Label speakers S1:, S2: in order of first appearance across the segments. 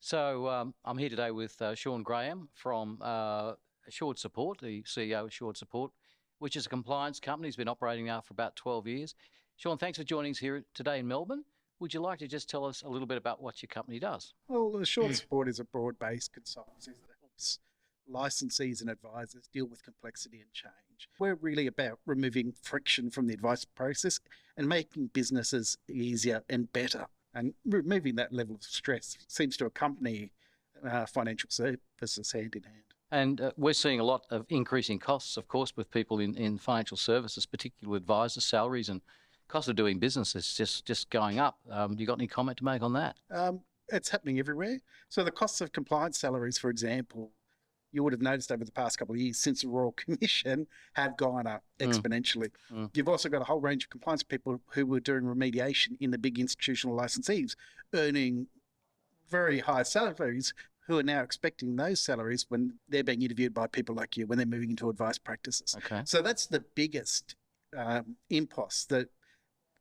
S1: So I'm here today with Sean Graham from Assured Support, the CEO of Assured Support, which is a compliance company. He's been operating now for about 12 years. Sean, thanks for joining us here today in Melbourne. Would you like to just tell us a little bit about what your company does?
S2: Well, Assured Support is a broad-based consultancy that helps licensees and advisors deal with complexity and change. We're really about removing friction from the advice process and making businesses easier and better. And removing that level of stress seems to accompany financial services hand in hand.
S1: And we're seeing a lot of increasing costs, of course, with people in financial services, particularly advisors' salaries and cost of doing business is just going up. You got any comment to make on that?
S2: It's happening everywhere. So the costs of compliance salaries, for example, you would have noticed over the past couple of years since the Royal Commission have gone up exponentially. You've also got a whole range of compliance people who were doing remediation in the big institutional licensees, earning very high salaries, who are now expecting those salaries when they're being interviewed by people like you when they're moving into advice practices.
S1: Okay.
S2: So that's the biggest impost that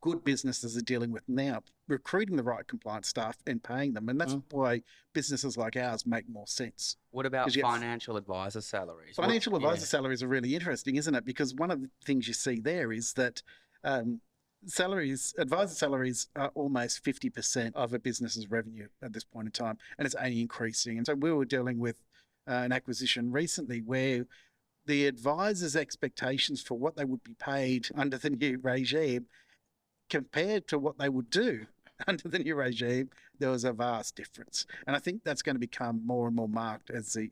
S2: good businesses are dealing with now, recruiting the right compliance staff and paying them. And that's why businesses like ours make more sense.
S3: What about financial advisor salaries?
S2: Financial advisor salaries are really interesting, isn't it? Because one of the things you see there is that advisor salaries are almost 50% of a business's revenue at this point in time, and it's only increasing. And so we were dealing with an acquisition recently where the advisors' expectations for what they would be paid under the new regime compared to what they would do under the new regime, there was a vast difference. And I think that's going to become more and more marked as the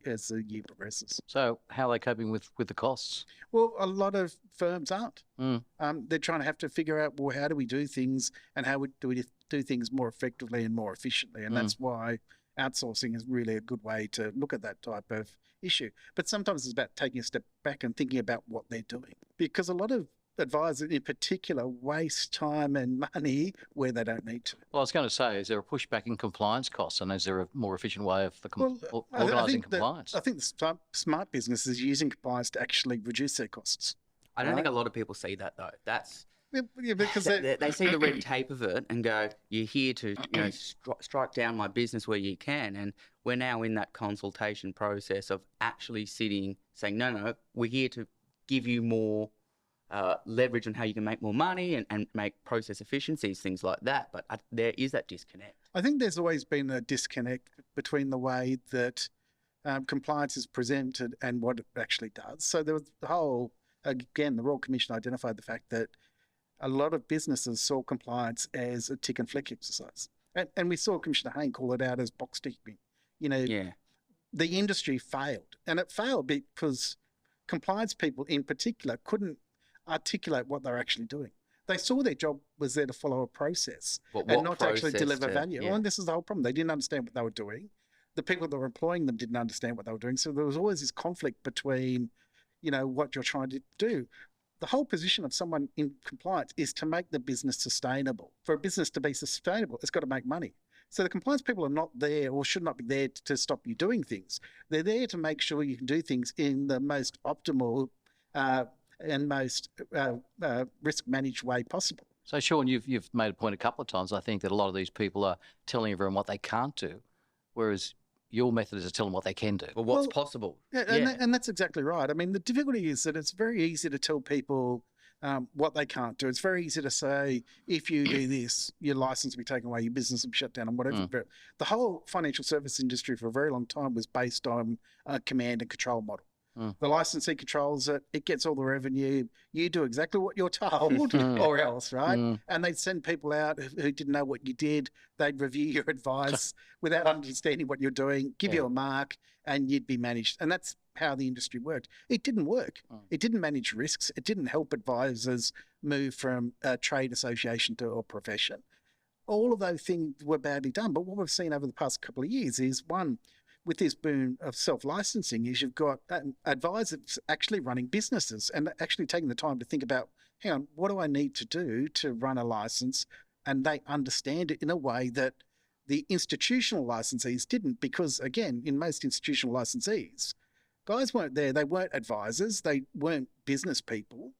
S2: year progresses.
S1: So how are they coping with the costs?
S2: Well, a lot of firms aren't. They're trying to have to figure out, well, how do we do things and how do we do things more effectively and more efficiently? And that's why outsourcing is really a good way to look at that type of issue. But sometimes it's about taking a step back and thinking about what they're doing. Because a lot of advisors in particular waste time and money where they don't need to.
S1: Well, I was going to say, is there a pushback in compliance costs, and is there a more efficient way of organising compliance?
S2: I think the smart business is using compliance to actually reduce their costs.
S3: I don't think a lot of people see that though. That's
S2: because
S3: they see the red tape of it and go, "You're here to strike down my business where you can." And we're now in that consultation process of actually sitting, saying, "No, we're here to give you more leverage on how you can make more money and make process efficiencies, things like that." But there is that disconnect.
S2: I think there's always been a disconnect between the way that compliance is presented and what it actually does. So there was the Royal Commission identified the fact that a lot of businesses saw compliance as a tick and flick exercise. And we saw Commissioner Hayne call it out as box ticking. The industry failed. And it failed because compliance people in particular couldn't articulate what they're actually doing. They saw their job was there to follow a process and not to actually deliver value. Well, and this is the whole problem. They didn't understand what they were doing. The people that were employing them didn't understand what they were doing. So there was always this conflict between, what you're trying to do. The whole position of someone in compliance is to make the business sustainable. For a business to be sustainable, it's got to make money. So the compliance people are not there or should not be there to stop you doing things. They're there to make sure you can do things in the most optimal and most risk-managed way possible.
S1: So, Sean, you've made a point a couple of times, I think, that a lot of these people are telling everyone what they can't do, whereas your method is to tell them what they can do.
S3: Well, what's possible.
S2: And that's exactly right. I mean, the difficulty is that it's very easy to tell people what they can't do. It's very easy to say, if you do this, your license will be taken away, your business will be shut down and whatever. But the whole financial service industry for a very long time was based on a command and control model. The licensee controls it. It gets all the revenue. You do exactly what you're told or else, right? And they'd send people out who didn't know what you did. They'd review your advice without understanding what you're doing, give you a mark, and you'd be managed. And that's how the industry worked. It didn't work. It didn't manage risks. It didn't help advisors move from a trade association to a profession. All of those things were badly done. But what we've seen over the past couple of years is, one, with this boom of self-licensing, is you've got advisors actually running businesses and actually taking the time to think about, hang on, what do I need to do to run a license? And they understand it in a way that the institutional licensees didn't, because, again, in most institutional licensees, guys weren't there. They weren't advisors. They weren't business people.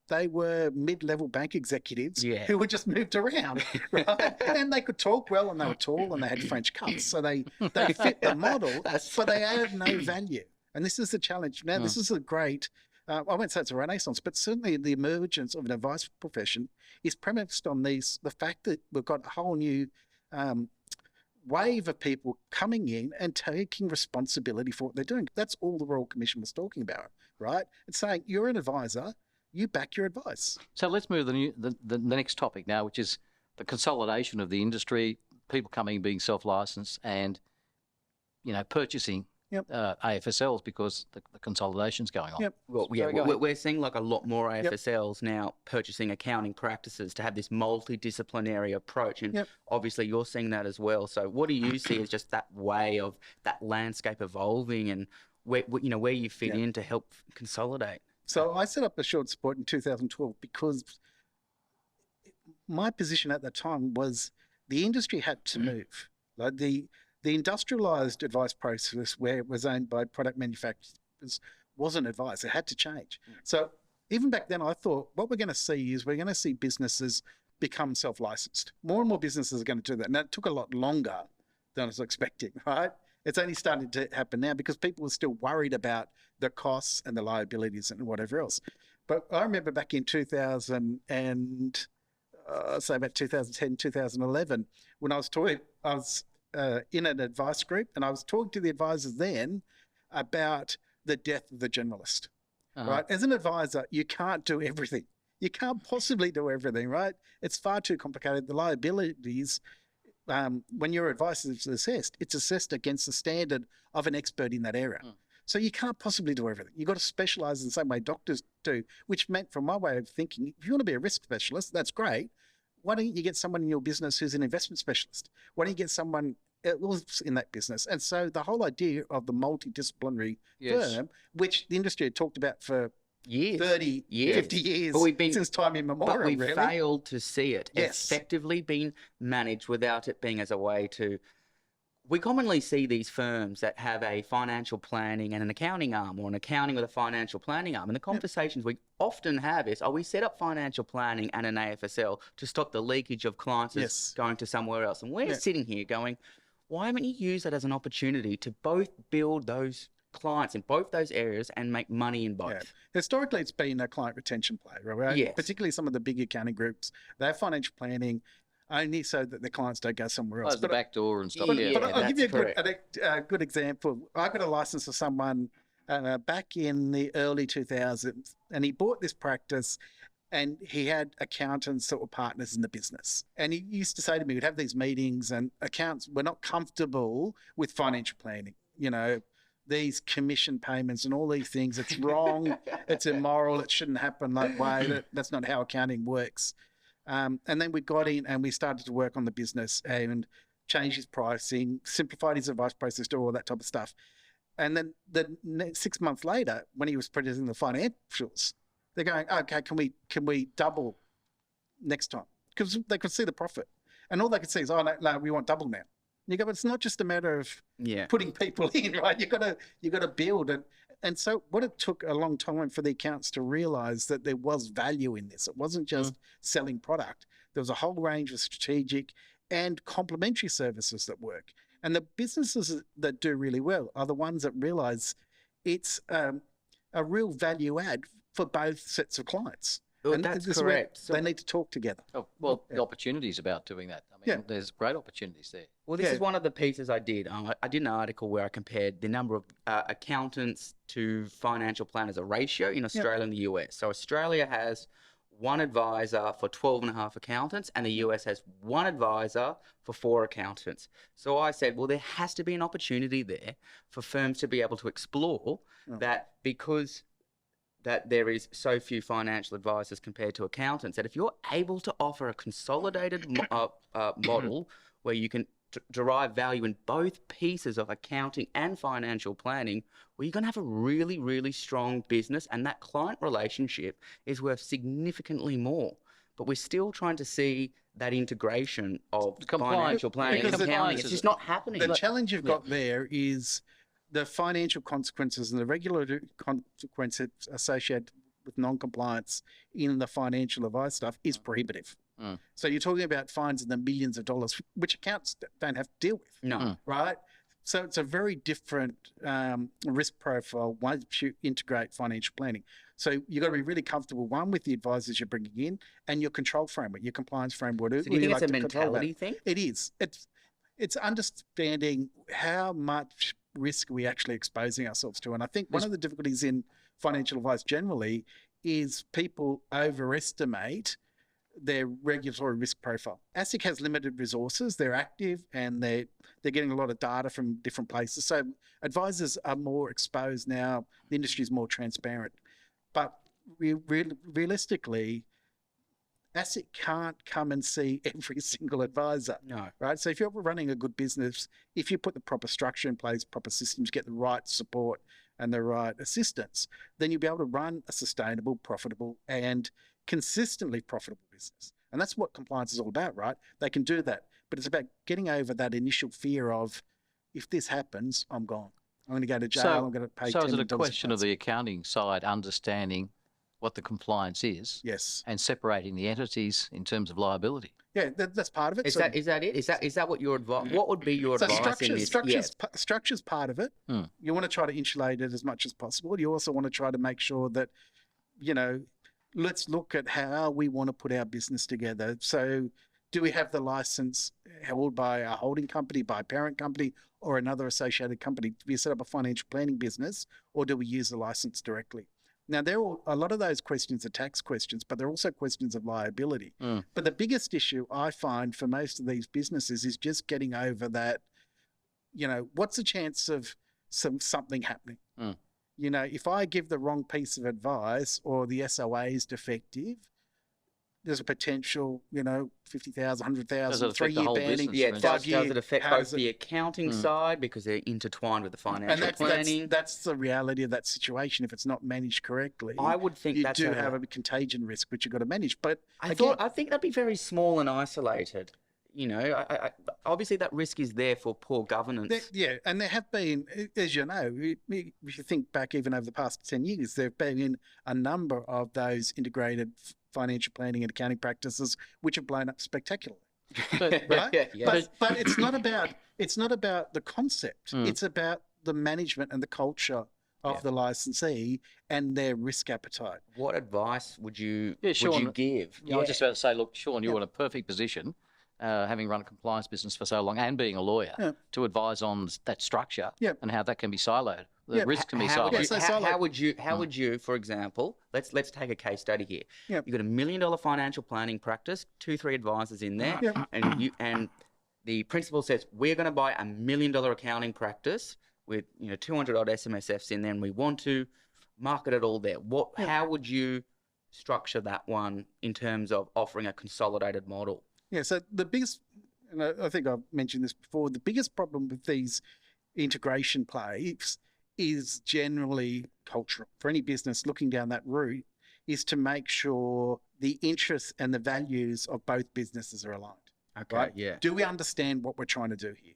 S2: they were mid-level bank executives
S3: Yeah.
S2: who were just moved around, right? And they could talk well, and they were tall, and they had French cuts, so they fit the model, but they added no value. And this is the challenge. Now, this is a great, I won't say it's a renaissance, but certainly the emergence of an advice profession is premised on the fact that we've got a whole new wave of people coming in and taking responsibility for what they're doing. That's all the Royal Commission was talking about, right? It's saying you're an advisor, you back your advice.
S1: So let's move to the next topic now, which is the consolidation of the industry, people coming being self-licensed and, purchasing AFSLs because the consolidation's going on.
S2: Yep.
S3: Well, yeah, we're seeing like a lot more AFSLs now purchasing accounting practices to have this multidisciplinary approach. And obviously you're seeing that as well. So what do you see as just that way of that landscape evolving and where you fit in to help consolidate?
S2: So I set up Assured Support in 2012 because my position at that time was the industry had to move. Like the industrialized advice process where it was owned by product manufacturers wasn't advice. It had to change. So even back then I thought what we're going to see is we're going to see businesses become self-licensed. More and more businesses are going to do that. And that took a lot longer than I was expecting, right? It's only starting to happen now because people were still worried about the costs and the liabilities and whatever else. But I remember back in 2000 and say about 2010, 2011, when I was in an advice group and I was talking to the advisors then about the death of the generalist, right? As an advisor, you can't do everything. You can't possibly do everything, right? It's far too complicated. The liabilities, when your advice is assessed, it's assessed against the standard of an expert in that area. So you can't possibly do everything. You've got to specialize in the same way doctors do, which meant from my way of thinking, if you want to be a risk specialist, that's great. Why don't you get someone in your business who's an investment specialist? Why don't you get someone else in that business? And so the whole idea of the multidisciplinary firm, which the industry had talked about for
S3: years,
S2: 30, 50 years,
S3: but we've been,
S2: since time immemorial,
S3: but we've
S2: really
S3: failed to see it effectively being managed without it being as a way to... We commonly see these firms that have a financial planning and an accounting arm, or an accounting with a financial planning arm. And the conversations we often have is, we set up financial planning and an AFSL to stop the leakage of clients going to somewhere else. And we're sitting here going, why haven't you used that as an opportunity to both build those clients in both those areas and make money in both?
S2: Historically, it's been a client retention play, right? Particularly some of the big accounting groups, they have financial planning only so that the clients don't go somewhere else.
S1: The back door and stuff.
S2: But I'll give you a good example. I got a license for someone back in the early 2000s, and he bought this practice, and he had accountants that were partners in the business. And he used to say to me, we'd have these meetings, and accountants were not comfortable with financial planning. These commission payments and all these things. It's wrong. It's immoral. It shouldn't happen that way. That's not how accounting works. And then we got in and we started to work on the business and changed his pricing, simplified his advice process, do all that type of stuff. And then 6 months later, when he was presenting the financials, they're going, okay, can we double next time? Because they could see the profit. And all they could see is, no, we want double now. And you go, but it's not just a matter of putting people in, right? You got to build it. And so what it took a long time for the accountants to realize that there was value in this. It wasn't just selling product. There was a whole range of strategic and complementary services that work. And the businesses that do really well are the ones that realize it's a real value add for both sets of clients.
S3: Well, that's correct.
S2: So they need to talk together.
S1: Oh, well, the opportunities about doing that. I mean, there's great opportunities there.
S3: Well, this is one of the pieces I did. I did an article where I compared the number of accountants to financial planners, a ratio in Australia and the US. So Australia has one advisor for 12.5 accountants, and the US has one advisor for 4 accountants. So I said, well, there has to be an opportunity there for firms to be able to explore that, because that there is so few financial advisors compared to accountants, that if you're able to offer a consolidated model where you can derive value in both pieces of accounting and financial planning, well, you're going to have a really, really strong business, and that client relationship is worth significantly more. But we're still trying to see that integration of financial planning and accounting. It's just not happening.
S2: The challenge you've got there is the financial consequences and the regulatory consequences associated with non-compliance in the financial advice stuff is prohibitive. So you're talking about fines in the millions of dollars, which accountants don't have to deal with.
S3: No.
S2: Right? So it's a very different risk profile once you integrate financial planning. So you've got to be really comfortable, one, with the advisors you're bringing in and your control framework, your compliance framework.
S3: So do you think it's a mentality thing?
S2: It is. It's understanding how much risk are we actually exposing ourselves to. And I think one of the difficulties in financial advice generally is people overestimate their regulatory risk profile. ASIC has limited resources. They're active and they're getting a lot of data from different places. So advisors are more exposed now. The industry is more transparent. But realistically, ASIC can't come and see every single advisor.
S3: No.
S2: Right? So if you're running a good business, if you put the proper structure in place, proper systems, get the right support and the right assistance, then you'll be able to run a sustainable, profitable and consistently profitable business. And that's what compliance is all about, right? They can do that. But it's about getting over that initial fear of, if this happens, I'm gone. I'm going to go to jail. I'm going to pay $10
S1: So is it a
S2: million
S1: question of the accounting side understanding what the compliance is?
S2: Yes.
S1: And separating the entities in terms of liability?
S2: Yeah, that's part of it.
S3: Is that it? Is that what your advice? What would be your advice in this?
S2: Structure's part of it. You want to try to insulate it as much as possible. You also want to try to make sure that, let's look at how we want to put our business together. So do we have the license held by a holding company, by a parent company, or another associated company? Do we set up a financial planning business, or do we use the license directly? Now, a lot of those questions are tax questions, but they're also questions of liability. But the biggest issue I find for most of these businesses is just getting over that, what's the chance of something happening? If I give the wrong piece of advice or the SOA is defective, there's a potential, $50,000, $100,000, 3-year banning.
S3: Does it affect both the accounting side because they're intertwined with the financial planning?
S2: That's the reality of that situation. If it's not managed correctly,
S3: I would think
S2: you do have a contagion risk which you've got to manage. But
S3: I think that'd be very small and isolated. Obviously that risk is there for poor governance.
S2: And there have been, as you know, if you think back even over the past 10 years, there have been a number of those integrated financial planning and accounting practices which have blown up spectacularly. Right? But it's not about the concept. It's about the management and the culture of the licensee and their risk appetite.
S3: What advice would you
S1: Sean,
S3: give?
S1: I was just about to say, look, Sean, you're in a perfect position, having run a compliance business for so long and being a lawyer, to advise on that structure and how that can be siloed. The risk can be siloed.
S3: How would you, for example, let's take a case study here. You've got $1 million financial planning practice, 2-3 advisors in there, and the principal says, we're going to buy $1 million accounting practice with 200 odd SMSFs in there, and we want to market it all there. How would you structure that one in terms of offering a consolidated model?
S2: Yeah, so the biggest, and I think I've mentioned this before, the biggest problem with these integration plays is generally cultural. For any business looking down that route is to make sure the interests and the values of both businesses are aligned.
S3: Okay,
S2: right? Do we understand what we're trying to do here?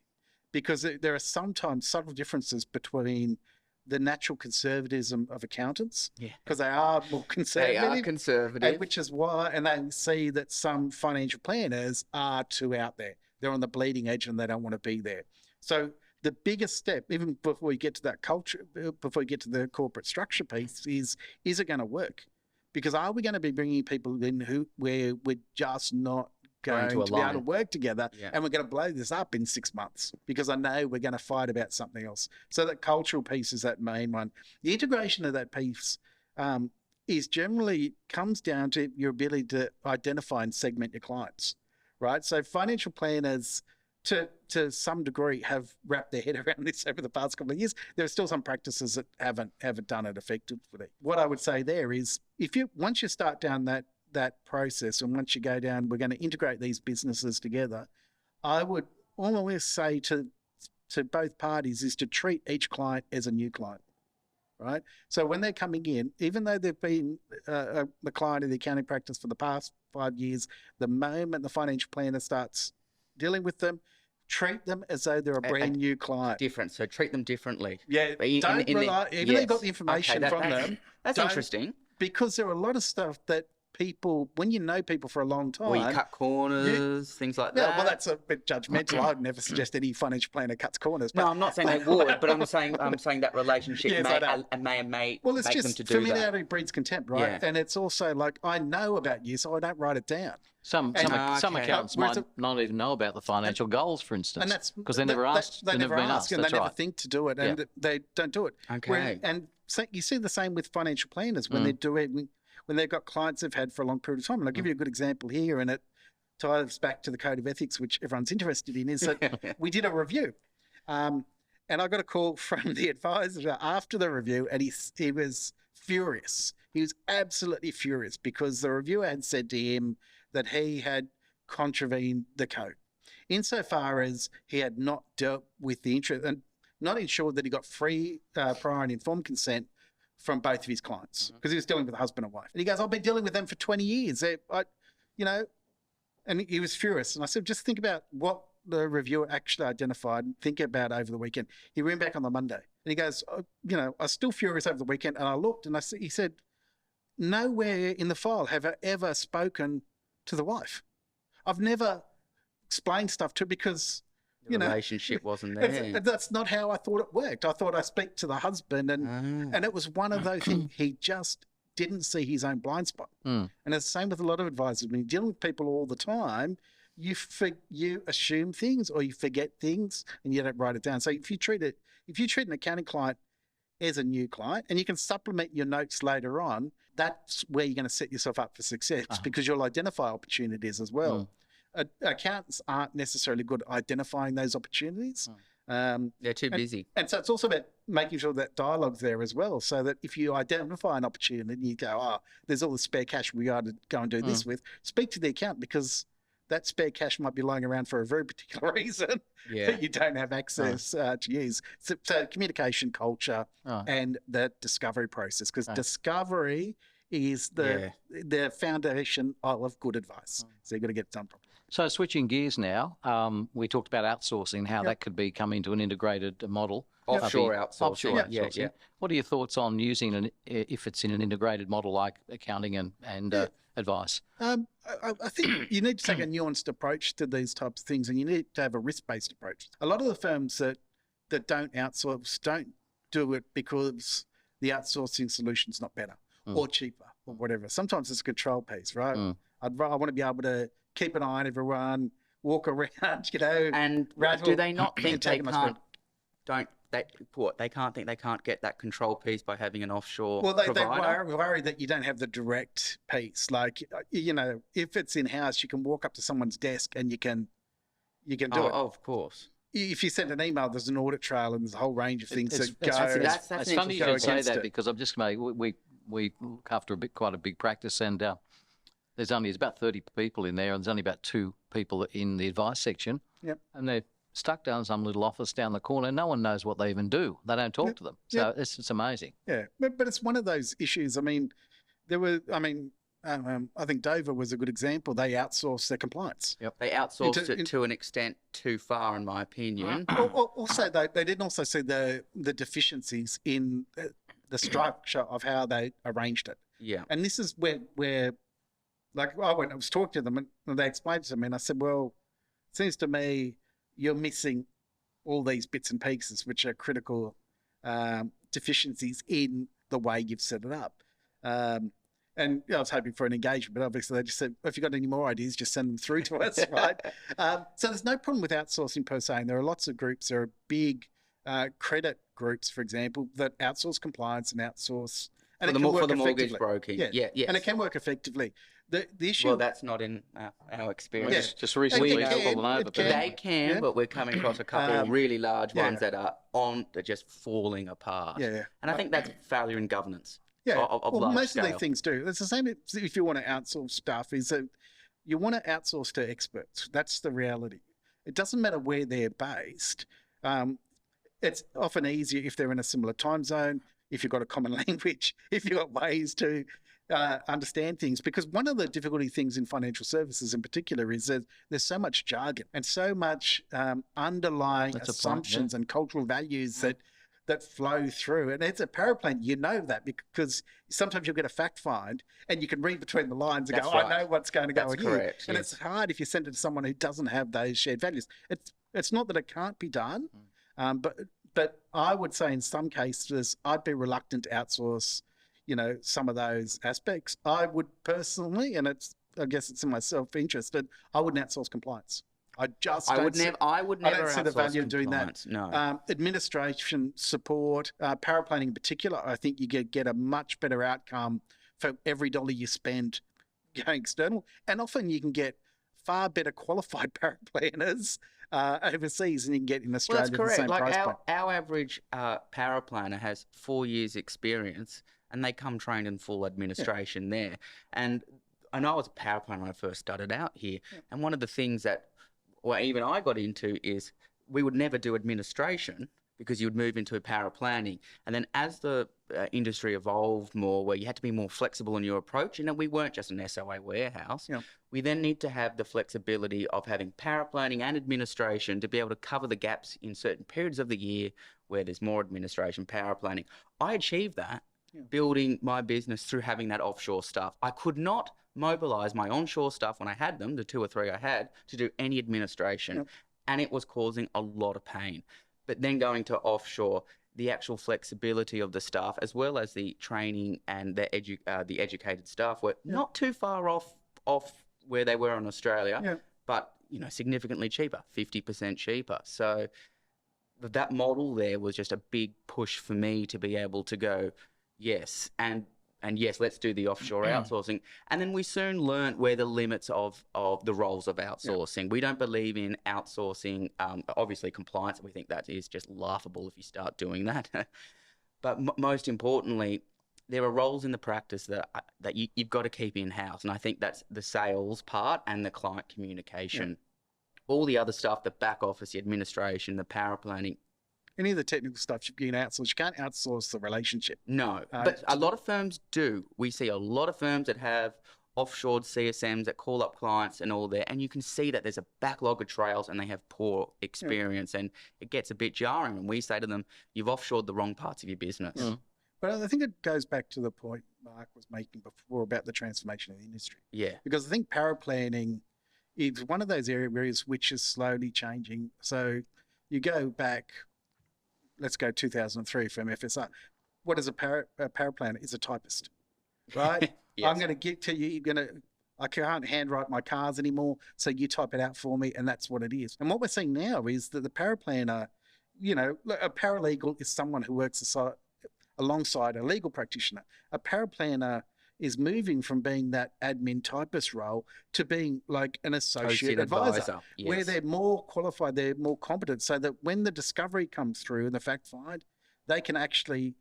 S2: Because there are sometimes subtle differences between the natural conservatism of accountants, because they are more conservative.
S3: They are conservative.
S2: Which is why, and they see that some financial planners are too out there. They're on the bleeding edge and they don't want to be there. So the biggest step, even before you get to that culture, before you get to the corporate structure piece, is it going to work? Because are we going to be bringing people in where we're just not going to be able to work together, and we're going to blow this up in 6 months because I know we're going to fight about something else. So that cultural piece is that main one. The integration of that piece is generally comes down to your ability to identify and segment your clients, right? So financial planners, to some degree, have wrapped their head around this over the past couple of years. There are still some practices that haven't done it effectively. What I would say there is, once you start down that process, and once you go down, we're going to integrate these businesses together, I would always say to both parties is to treat each client as a new client, right? So when they're coming in, even though they've been the client of the accounting practice for the past 5 years, the moment the financial planner starts dealing with them, treat them as though they're a brand new client.
S3: Different, so treat them differently.
S2: Yeah, don't rely, even though you've got the information from them.
S3: That's interesting.
S2: because there are a lot of stuff that people, when you know people for a long time,
S3: Or you cut corners, things like that.
S2: well, that's a bit judgmental. I would never suggest any financial planner cuts corners.
S3: No, I'm not saying they would, but I'm saying that relationship
S2: Yes,
S3: may
S2: well, it's
S3: make them
S2: just
S3: to do that.
S2: familiarity breeds contempt, right?
S3: Yeah.
S2: And it's also like, I know about you, so I don't write it down.
S1: Some
S2: And-
S1: accountants
S2: Whereas
S1: might not even know about the financial goals, for instance,
S2: And that's
S1: because they're never asked.
S2: They
S1: They've never been asked.
S2: and
S1: That's
S2: they never
S1: right.
S2: think to do it, and they don't do it.
S3: Okay.
S2: And so you see the same with financial planners when they're doing, when they've got clients they've had for a long period of time. And I'll give you a good example here, and it ties back to the code of ethics, which everyone's interested in, is that we did a review. And I got a call from the advisor after the review, and he was furious. He was absolutely furious because the reviewer had said to him that he had contravened the code, insofar as he had not dealt with the interest and not ensured that he got free, prior and informed consent from both of his clients, because he was dealing with a husband and wife. And he goes, I've been dealing with them for 20 years. And he was furious. And I said, just think about what the reviewer actually identified and think about over the weekend. He ran back on the Monday and he goes, I was still furious over the weekend. And I looked and he said, nowhere in the file have I ever spoken to the wife. I've never explained stuff to her because,
S3: The relationship wasn't there.
S2: that's not how I thought it worked. I thought I speak to the husband and it was one of those things. He just didn't see his own blind spot. And it's the same with a lot of advisors. When you're dealing with people all the time, you assume things or you forget things and you don't write it down. So if you treat an accounting client as a new client, and you can supplement your notes later on, that's where you're going to set yourself up for success because you'll identify opportunities as well. Accountants aren't necessarily good at identifying those opportunities.
S3: They're too busy.
S2: And so it's also about making sure that dialogue's there as well, so that if you identify an opportunity and you go, there's all the spare cash we got to go and do this with, speak to the accountant, because that spare cash might be lying around for a very particular reason that you don't have access to use. So communication culture and the discovery process, because discovery is the foundation of good advice. So you've got to get it done properly.
S1: So switching gears now, we talked about outsourcing, how that could come into an integrated model.
S3: Offshore outsourcing.
S1: Offshore outsourcing. What are your thoughts on using if it's in an integrated model like accounting and advice?
S2: I think you need to take a nuanced approach to these types of things, and you need to have a risk-based approach. A lot of the firms that don't outsource don't do it because the outsourcing solution's not better or cheaper or whatever. Sometimes it's a control piece, right? I want to be able to keep an eye on everyone, walk around,
S3: And do they not think they can't? They can't think they can't get that control piece by having an offshore provider?
S2: They worry that you don't have the direct piece. Like, if it's in-house, you can walk up to someone's desk and you can do it.
S3: Oh, of course.
S2: If you send an email, there's an audit trail and there's a whole range of things that go.
S1: It's funny you should say that, because I'm just we look after quite a big practice, and there's about 30 people in there, and there's only about 2 people in the advice section.
S2: Yep.
S1: And they're stuck down some little office down the corner. No one knows what they even do. They don't talk to them. So it's amazing.
S2: Yeah, but it's one of those issues. I mean, I think Dover was a good example. They outsourced their compliance.
S1: Yep.
S3: They outsourced it to an extent too far, in my opinion.
S2: Also, they didn't also see the deficiencies in the structure of how they arranged it.
S3: Yeah.
S2: And this is where like, I was talking to them and they explained to me, and I said, well, it seems to me you're missing all these bits and pieces which are critical deficiencies in the way you've set it up. And I was hoping for an engagement, but obviously they just said, if you've got any more ideas, just send them through to us, right? So there's no problem with outsourcing per se. And there are lots of groups. There are big credit groups, for example, that outsource compliance and outsource. And
S3: for the mortgage broking. Yeah.
S2: And it can work effectively. The issue...
S3: Well, that's not in our experience.
S1: Just recently fallen over.
S3: They can, but we're coming across a couple of really large ones that are just falling apart.
S2: Yeah.
S3: And I think that's failure in governance.
S2: Yeah,
S3: of
S2: most
S3: scale.
S2: of these things do. It's the same if you want to outsource stuff, is that you want to outsource to experts. That's the reality. It doesn't matter where they're based. It's often easier if they're in a similar time zone, if you've got a common language, if you've got ways to understand things. Because one of the difficulty things in financial services in particular is that there's so much jargon and so much underlying assumptions and cultural values that flow through. And as a paraplan, you know that because sometimes you'll get a fact find and you can read between the lines and
S3: That's
S2: go,
S3: right.
S2: I know what's going to go
S3: That's
S2: here.
S3: correct,
S2: And
S3: yes.
S2: it's hard if you send it to someone who doesn't have those shared values. It's not that it can't be done, but I would say in some cases, I'd be reluctant to outsource, some of those aspects. I would personally, and I guess it's in my self-interest, but I wouldn't outsource compliance. I
S3: would never
S2: don't see the
S3: outsource
S2: value of doing that.
S3: compliance, no.
S2: Administration support, paraplanning in particular, I think you get a much better outcome for every dollar you spend going external. And often you can get far better qualified paraplanners overseas than you can get in Australia.
S3: Well, that's correct.
S2: At the same
S3: Like
S2: price point.
S3: our average paraplanner has 4 years experience and they come trained in full administration there. And I know I was a paraplanner when I first started out here. Yeah. And one of the things that, well, even I got into is we would never do administration because you would move into a paraplanning. And then as the industry evolved more, where you had to be more flexible in your approach, we weren't just an SOA warehouse. Yeah. We then need to have the flexibility of having paraplanning and administration to be able to cover the gaps in certain periods of the year where there's more administration, paraplanning. I achieved that building my business through having that offshore stuff. I could not mobilize my onshore stuff when I had them, the 2 or 3 I had, to do any administration. Yep. And it was causing a lot of pain. But then going to offshore, the actual flexibility of the staff, as well as the training and the educated staff, were not too far off where they were in Australia, but significantly cheaper, 50% cheaper. So that model there was just a big push for me to be able to go, yes, and yes, let's do the offshore outsourcing. And then we soon learned where the limits of the roles of outsourcing. Yeah. We don't believe in outsourcing, obviously compliance. We think that is just laughable if you start doing that. But most importantly, there are roles in the practice that you've got to keep in-house. And I think that's the sales part and the client communication. Yeah. All the other stuff, the back office, the administration, the paraplanning,
S2: any of the technical stuff you can outsource. You can't outsource the relationship.
S3: No, but a lot of firms do. We see a lot of firms that have offshored CSMs that call up clients and all that, and you can see that there's a backlog of trails and they have poor experience, and it gets a bit jarring. And we say to them, you've offshored the wrong parts of your business.
S2: Yeah. But I think it goes back to the point Mark was making before about the transformation of the industry.
S3: Yeah.
S2: Because I think paraplanning is one of those areas which is slowly changing. So you go back, let's go 2003 from FSR. What is a paraplanner? It's a typist, right? Yes. I'm going to get to you. I can't handwrite my cars anymore, so you type it out for me, and that's what it is. And what we're seeing now is that the paraplanner, a paralegal is someone who works alongside a legal practitioner. A paraplanner is moving from being that admin typist role to being like an associate advisor. Yes. Where they're more qualified, they're more competent, so that when the discovery comes through and the fact find, they can actually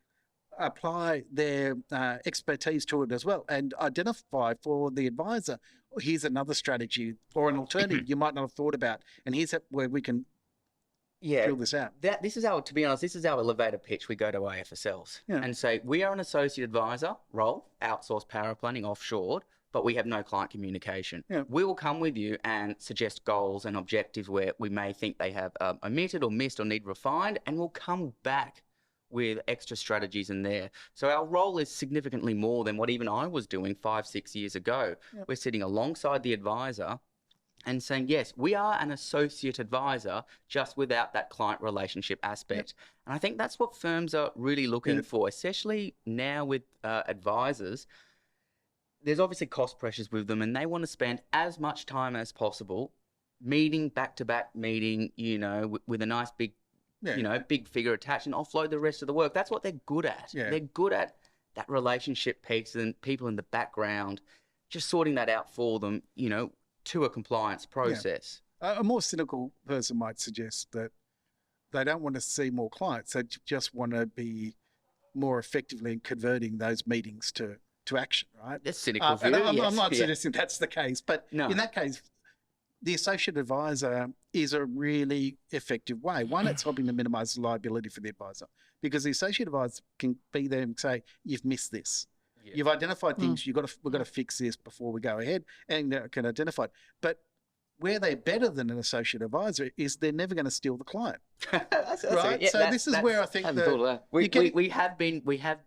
S2: apply their expertise to it as well and identify for the advisor, here's another strategy or an alternative you might not have thought about, and here's where we can fill this out.
S3: To be honest, this is our elevator pitch. We go to AFSLs and say, we are an associate advisor role, outsourced paraplanning, offshored, but we have no client communication. Yeah. We will come with you and suggest goals and objectives where we may think they have omitted or missed or need refined, and we'll come back with extra strategies in there. So our role is significantly more than what even I was doing 5-6 years ago. Yeah. We're sitting alongside the advisor and saying, yes, we are an associate advisor, just without that client relationship aspect. Yep. And I think that's what firms are really looking for, especially now with advisors. There's obviously cost pressures with them, and they want to spend as much time as possible meeting, back-to-back meeting, with a nice big, big figure attached, and offload the rest of the work. That's what they're good at. Yeah. They're good at that relationship piece and people in the background, just sorting that out for them, to a compliance process.
S2: Yeah. A more cynical person might suggest that they don't want to see more clients. They just want to be more effectively in converting those meetings to action, right?
S3: That's cynical view.
S2: I'm not suggesting that's the case, but in that case, the associate advisor is a really effective way. One, it's helping to minimize the liability for the advisor, because the associate advisor can be there and say, you've missed this. Yeah. You've identified things. We've got to fix this before we go ahead, and can identify it. But where they're better than an associate advisor is they're never going to steal the client,
S3: That's
S2: right?
S3: yeah,
S2: So this is where I think
S1: Hadn't thought of that.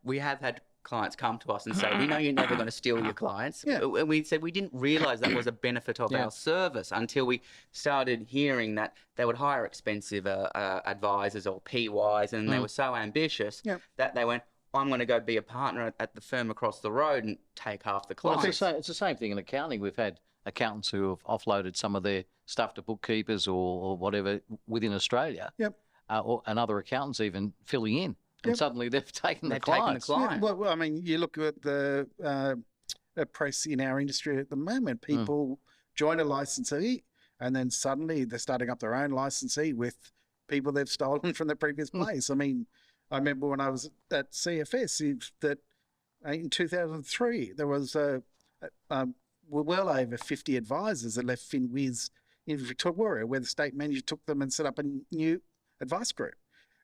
S3: we have clients come to us and say, we know you're never going to steal your clients.
S2: Yeah.
S3: And we said we didn't realise that was a benefit of
S1: Yeah.
S3: our service until we started hearing that they would hire expensive advisors or PYs, and they were so ambitious that they went, I'm going to go be a partner at the firm across the road and take half the
S1: Well,
S3: clients.
S1: it's the same thing in accounting. We've had accountants who have offloaded some of their stuff to bookkeepers or whatever within Australia.
S2: Yep.
S1: And other accountants even filling in. And suddenly they've taken the clients.
S2: Yeah, well, I mean, you look at the press in our industry at the moment. People join a licensee, and then suddenly they're starting up their own licensee with people they've stolen from the previous place. I mean, I remember when I was at CFS that in 2003 there was well over 50 advisors that left FinWiz in Victoria, where the state manager took them and set up a new advice group.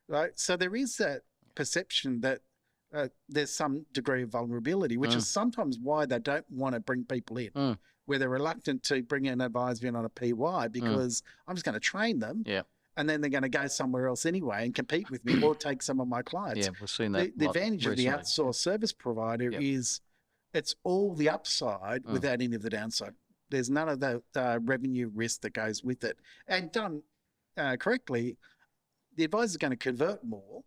S2: Right, so there is that perception that there's some degree of vulnerability, which is sometimes why they don't want to bring people in, where they're reluctant to bring an advisor in on a PY because I'm just going to train them, and then they're going to go somewhere else anyway and compete with me or take some of my clients.
S1: Yeah, we've seen that.
S2: The advantage of the
S1: recently.
S2: outsourced service provider is it's all the upside without any of the downside. There's none of the revenue risk that goes with it. And done correctly, the advisor is going to convert more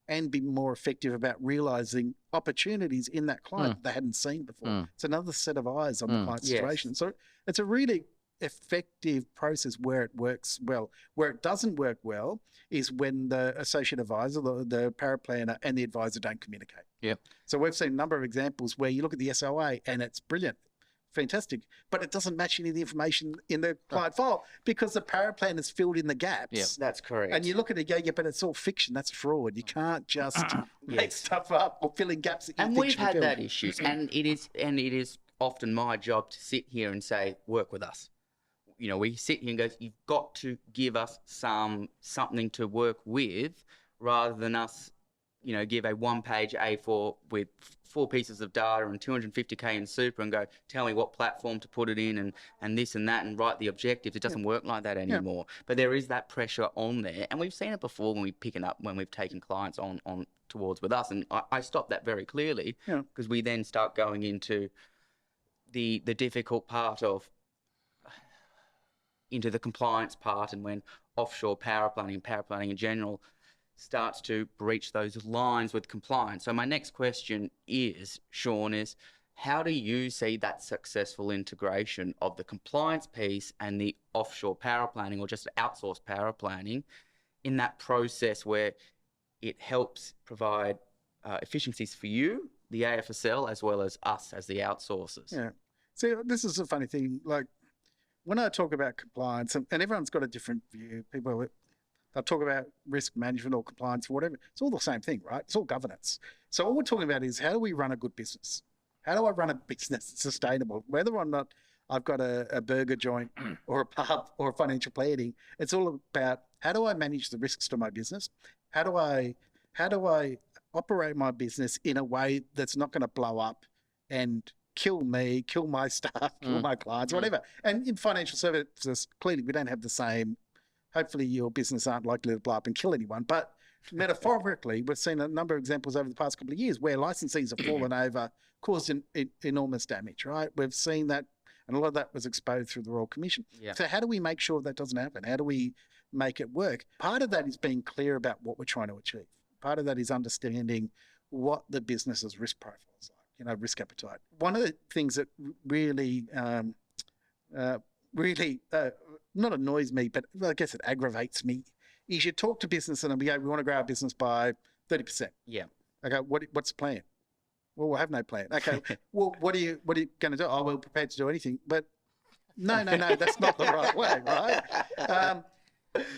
S2: and be more effective about realizing opportunities in that client that they hadn't seen before. It's another set of eyes on the client situation. So it's a really effective process where it works well. Where it doesn't work well is when the associate advisor, the paraplanner, and the advisor don't communicate.
S1: Yep.
S2: So we've seen a number of examples where you look at the SOA and it's brilliant, fantastic, but it doesn't match any of the information in the client file because the paraplan has filled in the gaps.
S1: Yep.
S3: That's correct.
S2: And you look at it and go, yeah, but it's all fiction. That's fraud. You can't just make stuff up or fill in gaps.
S3: And we've had that issues, and it is often my job to sit here and say, work with us. You know, we sit here and go, you've got to give us something to work with, rather than us, you know, give a one-page A4 with 4 pieces of data and 250K in super and go, tell me what platform to put it in and this and that and write the objectives. It doesn't work like that anymore. But there is that pressure on there. And we've seen it before when we've taken clients on towards with us. And I stop that very clearly because we then start going into the difficult part of into the compliance part, and when offshore power planning in general starts to breach those lines with compliance. So my next question is, Sean, is how do you see that successful integration of the compliance piece and the offshore power planning, or just outsourced power planning, in that process where it helps provide efficiencies for you, the AFSL, as well as us as the outsourcers?
S2: Yeah. See, this is a funny thing. Like when I talk about compliance, and everyone's got a different view. People, they'll talk about risk management or compliance or whatever. It's all the same thing, right? It's all governance. So all we're talking about is, how do we run a good business? How do I run a business that's sustainable? Whether or not I've got a burger joint or a pub or a financial planning, it's all about, how do I manage the risks to my business? How do I operate my business in a way that's not going to blow up and kill me, kill my staff, kill my clients, whatever. And in financial services, clearly we don't have the same. Hopefully your business aren't likely to blow up and kill anyone. But metaphorically, we've seen a number of examples over the past couple of years where licensees have fallen over, caused enormous damage, right? We've seen that, and a lot of that was exposed through the Royal Commission.
S3: Yeah.
S2: So how do we make sure that doesn't happen? How do we make it work? Part of that is being clear about what we're trying to achieve. Part of that is understanding what the business's risk profile is like, you know, risk appetite. One of the things that really, not annoys me, but I guess it aggravates me, is you talk to business and we go, we want to grow our business by 30%.
S3: Yeah.
S2: Okay, what's the plan? Well, we'll have no plan. Okay, well, what are you going to do? Oh, we're prepared to do anything. But no, that's not the right way, right?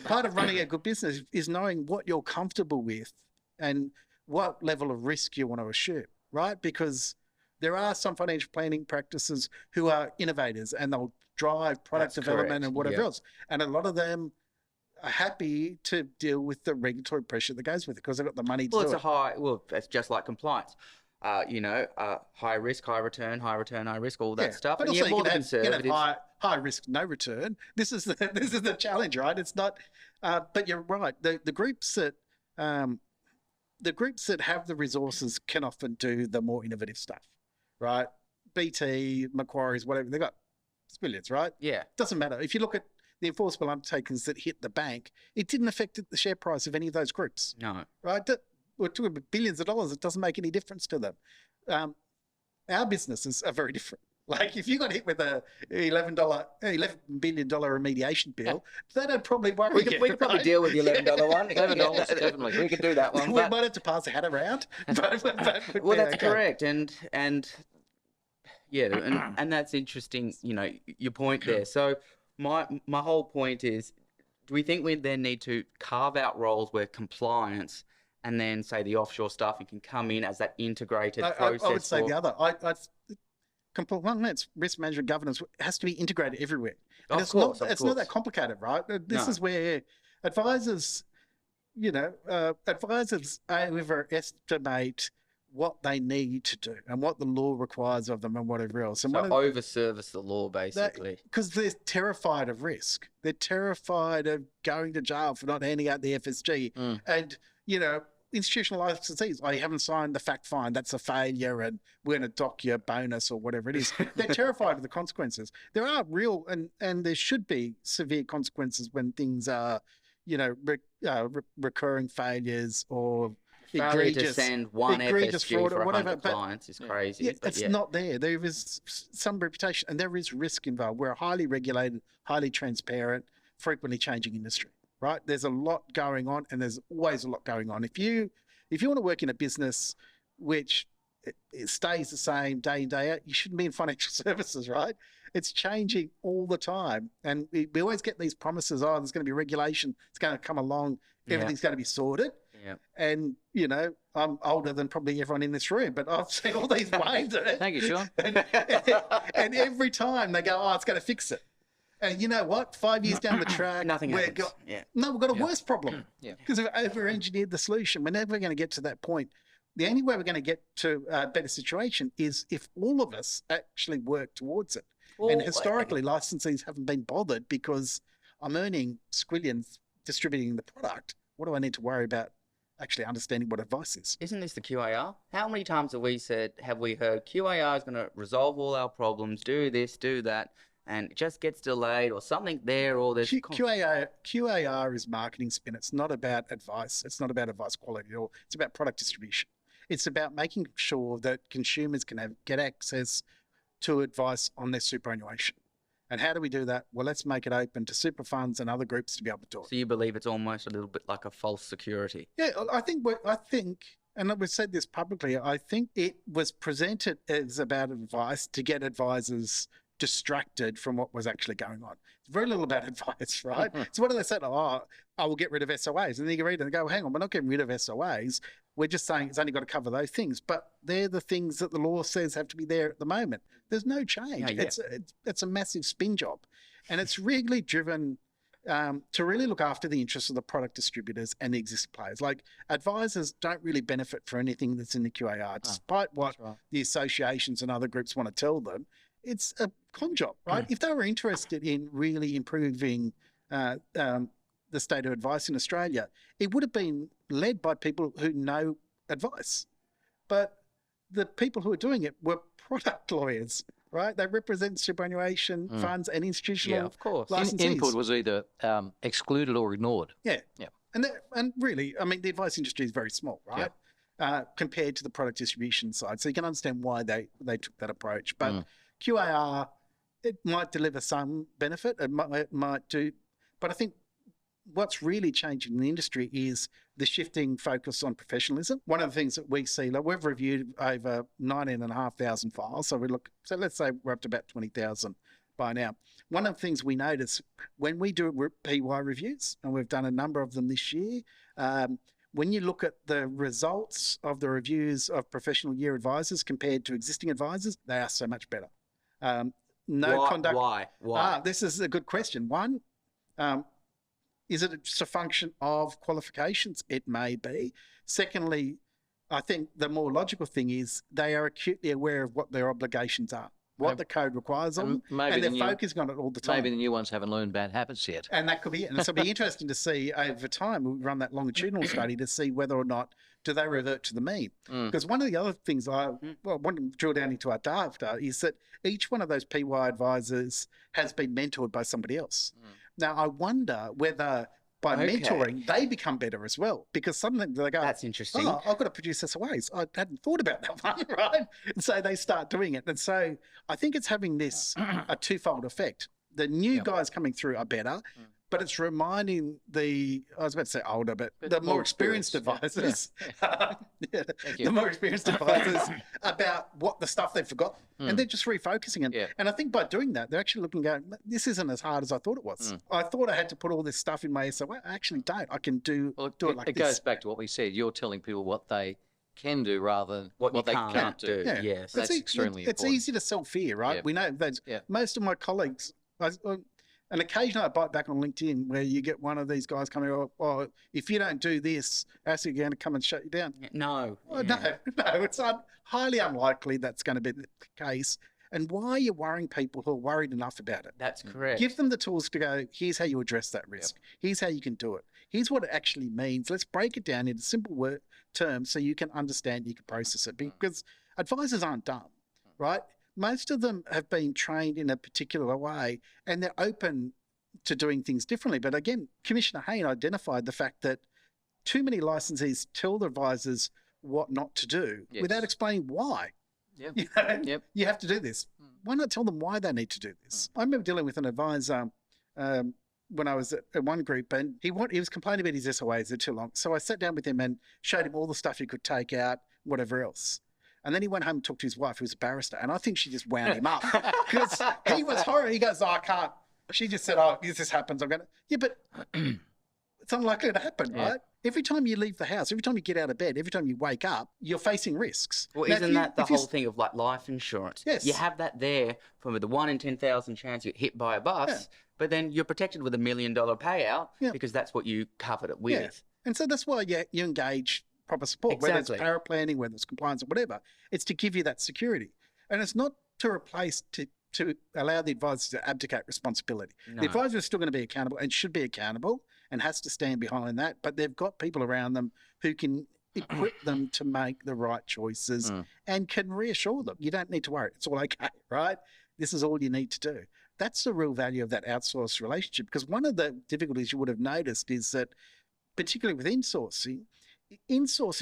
S2: Part of running a good business is knowing what you're comfortable with and what level of risk you want to assume, right? Because there are some financial planning practices who are innovators and they'll drive product development and whatever else. And a lot of them are happy to deal with the regulatory pressure that goes with it because they've got the money to do it.
S3: It's just like compliance. high risk, high return, high return, high risk, all that stuff.
S2: But
S3: And
S2: also
S3: you have more the
S2: you can have
S3: conservatives.
S2: high risk, no return. This is the challenge, right? It's not. But you're right. The groups that have the resources can often do the more innovative stuff, right? BT, Macquarie's, whatever, they got billions, right?
S3: Yeah.
S2: Doesn't matter. If you look at the enforceable undertakings that hit the bank, it didn't affect the share price of any of those groups.
S3: No.
S2: Right? We're talking about billions of dollars. It doesn't make any difference to them. Our businesses are very different. Like if you got hit with a $11 billion remediation bill, that'd probably worry you.
S3: We could probably deal with the $11 one.
S1: $11, definitely.
S3: We could do that one.
S2: We might have to pass a hat around.
S3: Well, that's correct. And yeah, and that's interesting, your point there. So my whole point is, do we think we then need to carve out roles where compliance and then say the offshore staffing can come in as that integrated process?
S2: I would say the other. Compliance, risk management, governance has to be integrated everywhere. And it's not that complicated, right? This is where advisors, overestimate what they need to do and what the law requires of them and whatever else. And
S3: so over-service the law, basically.
S2: Because they're terrified of risk. They're terrified of going to jail for not handing out the FSG. And, institutional licensees, you haven't signed the fact find, that's a failure, and we're going to dock your bonus or whatever it is. They're terrified of the consequences. There are real, and there should be severe consequences when things are, recurring failures or
S3: egregious to send one FSG fraud for 100 clients is crazy.
S2: It's not there. There is some reputation, and there is risk involved. We're a highly regulated, highly transparent, frequently changing industry. Right? There's a lot going on, and there's always a lot going on. If you want to work in a business which it stays the same day in, day out, you shouldn't be in financial services, right? It's changing all the time. And we always get these promises, there's going to be regulation, it's going to come along, everything's going to be sorted.
S3: Yeah.
S2: And, I'm older than probably everyone in this room, but I've seen all these waves of it.
S1: Thank you, Sean.
S2: And every time they go, it's going to fix it. And you know what? 5 years down the track,
S3: nothing happens.
S2: We've got a worse problem. Because we've over-engineered the solution. We're never going to get to that point. The only way we're going to get to a better situation is if all of us actually work towards it. And historically, licensees haven't been bothered because I'm earning squillions distributing the product. What do I need to worry about actually understanding what advice is?
S3: Isn't this the QAR? How many times have we heard QAR is going to resolve all our problems, do this, do that, and it just gets delayed or something there, or there's...
S2: QAR is marketing spin. It's not about advice. It's not about advice quality at all. It's about product distribution. It's about making sure that consumers can get access to advice on their superannuation. And how do we do that? Well, let's make it open to super funds and other groups to be able to do it.
S3: So you believe it's almost a little bit like a false security?
S2: Yeah, I think, and we've said this publicly, I think it was presented as about advice to get advisors distracted from what was actually going on. It's very little about advice, right? So what do they say? I will get rid of SOAs. And then you read it and go, hang on, we're not getting rid of SOAs. We're just saying it's only got to cover those things. But they're the things that the law says have to be there at the moment. There's no change. It's a massive spin job. And it's really driven to really look after the interests of the product distributors and the existing players. Like advisors don't really benefit for anything that's in the QAR, despite what the associations and other groups want to tell them. It's a con job, right? If they were interested in really improving the state of advice in Australia, it would have been led by people who know advice. But the people who are doing it were product lawyers, right? They represent superannuation funds and institutional licensees.
S1: Input was either excluded or ignored.
S2: Yeah. And really, I mean, the advice industry is very small, right? Compared to the product distribution side. So you can understand why they took that approach. But QAR, it might deliver some benefit. It might do. But I think what's really changing in the industry is the shifting focus on professionalism. One of the things that we see, like we've reviewed over 19,500 files. So let's say we're up to about 20,000 by now. One of the things we notice when we do PY reviews, and we've done a number of them this year, when you look at the results of the reviews of professional year advisors compared to existing advisors, they are so much better. Conduct.
S3: Why?
S2: This is a good question. One, is it just a function of qualifications? It may be. Secondly, I think the more logical thing is they are acutely aware of what their obligations are, what the code requires of them, and they're focusing on it all the time.
S1: Maybe the new ones haven't learned bad habits yet.
S2: And that could be it. And so it'll be interesting to see over time, we run that longitudinal study to see whether or not do they revert to the mean. Because one of the other things I want to drill down into our data is that each one of those PY advisors has been mentored by somebody else. Now, I wonder whether by mentoring, they become better as well, because suddenly they go,
S3: that's interesting.
S2: Oh, I've got to produce SOAs. I hadn't thought about that one, right? And so they start doing it. And so I think it's having this a twofold effect. The new guys coming through are better, but it's reminding I was about to say older, but the more experienced advisors, the more experienced advisors about what the stuff they've forgotten. And they're just refocusing. And I think by doing that, they're actually looking at, this isn't as hard as I thought it was. I thought I had to put all this stuff in my SOA. I actually don't. I can do it like this.
S1: It goes back to what we said. You're telling people what they can do rather than what they can't do.
S2: Yeah.
S3: Yes.
S1: That's extremely important.
S2: It's easy to sell fear, right? We know that most of my colleagues, and occasionally I bite back on LinkedIn where you get one of these guys coming, oh, if you don't do this, AFSL are going to come and shut you down.
S3: No.
S2: No, it's highly unlikely that's going to be the case. And why are you worrying people who are worried enough about it?
S3: That's correct.
S2: Give them the tools to go, here's how you address that risk. Here's how you can do it. Here's what it actually means. Let's break it down into simple terms so you can understand, you can process it. Because advisors aren't dumb, right? Most of them have been trained in a particular way and they're open to doing things differently. But again, Commissioner Hayne identified the fact that too many licensees tell the advisors what not to do without explaining why. You have to do this. Why not tell them why they need to do this? I remember dealing with an advisor when I was at one group, and he was complaining about his SOAs, they're too long. So I sat down with him and showed him all the stuff he could take out, whatever else. And then he went home and talked to his wife, who was a barrister, and I think she just wound him up because he was horrible. He goes, oh, I can't. She just said, oh, if this happens, I'm going to. Yeah, but it's unlikely to happen, right? Every time you leave the house, every time you get out of bed, every time you wake up, you're facing risks.
S3: Well, isn't that the whole thing of like life insurance?
S2: Yes.
S3: You have that there for the 1 in 10,000 chance you get hit by a bus, but then you're protected with $1 million payout because that's what you covered it with.
S2: Yeah. And so that's why you engage proper support, whether it's paraplanning, whether it's compliance or whatever. It's to give you that security. And it's not to replace, to allow the advisor to abdicate responsibility. No. The advisor is still going to be accountable and should be accountable and has to stand behind that, but they've got people around them who can equip them to make the right choices and can reassure them. You don't need to worry. It's all okay, right? This is all you need to do. That's the real value of that outsourced relationship, because one of the difficulties you would have noticed is that, particularly with insourcing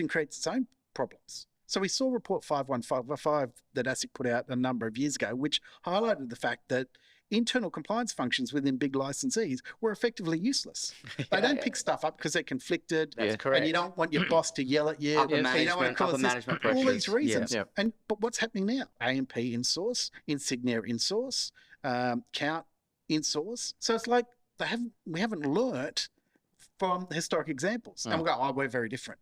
S2: creates its own problems. So we saw report 5155 that ASIC put out a number of years ago, which highlighted the fact that internal compliance functions within big licensees were effectively useless. They don't pick stuff up because they're conflicted.
S3: That's correct.
S2: And you don't want your boss to yell at you.
S3: Upper management pressures.
S2: All these reasons. But what's happening now? AMP insource, Insignia insource, Count insource. So it's like we haven't learnt from historic examples. And we'll go, oh, we're very different.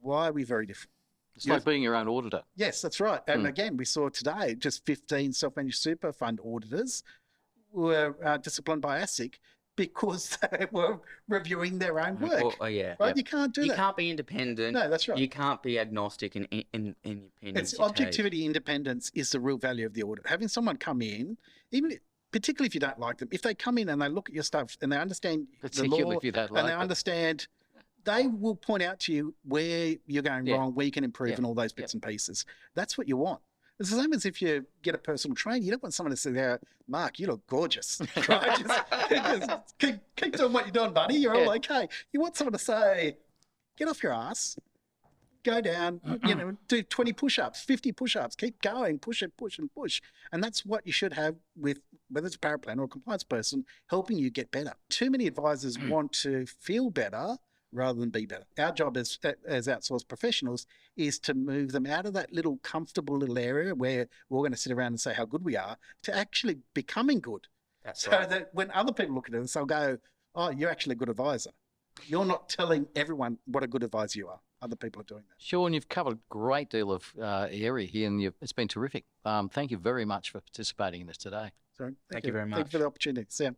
S2: Why are we very different?
S1: It's like being your own auditor.
S2: Yes, that's right. And again, we saw today just 15 self-managed super fund auditors were disciplined by ASIC because they were reviewing their own work. Right? You can't do that.
S3: You can't be independent.
S2: No, that's right.
S3: You can't be agnostic in your opinions.
S2: It's objectivity, independence is the real value of the audit. Having someone come in, particularly if you don't like them, if they come in and they look at your stuff and they understand the law
S1: if you don't like
S2: and they understand, they will point out to you where you're going wrong, where you can improve and all those bits and pieces. That's what you want. It's the same as if you get a personal trainer. You don't want someone to say, there, Mark, you look gorgeous. Right? just keep doing what you're doing, buddy. You're all okay. You want someone to say, get off your ass, go down, do 20 push-ups, 50 push-ups, keep going, push and push and push. And that's what you should have with, whether it's a paraplan or a compliance person, helping you get better. Too many advisors want to feel better rather than be better. Our job as outsourced professionals is to move them out of that little comfortable little area where we're going to sit around and say how good we are to actually becoming good.
S3: That's
S2: so that when other people look at us, they'll go, oh, you're actually a good advisor. You're not telling everyone what a good advisor you are. Other people are doing that.
S1: Sean, you've covered a great deal of area here and it's been terrific. Thank you very much for participating in this today.
S2: Sorry.
S3: Thank you very much.
S2: Thank you for the opportunity. See you.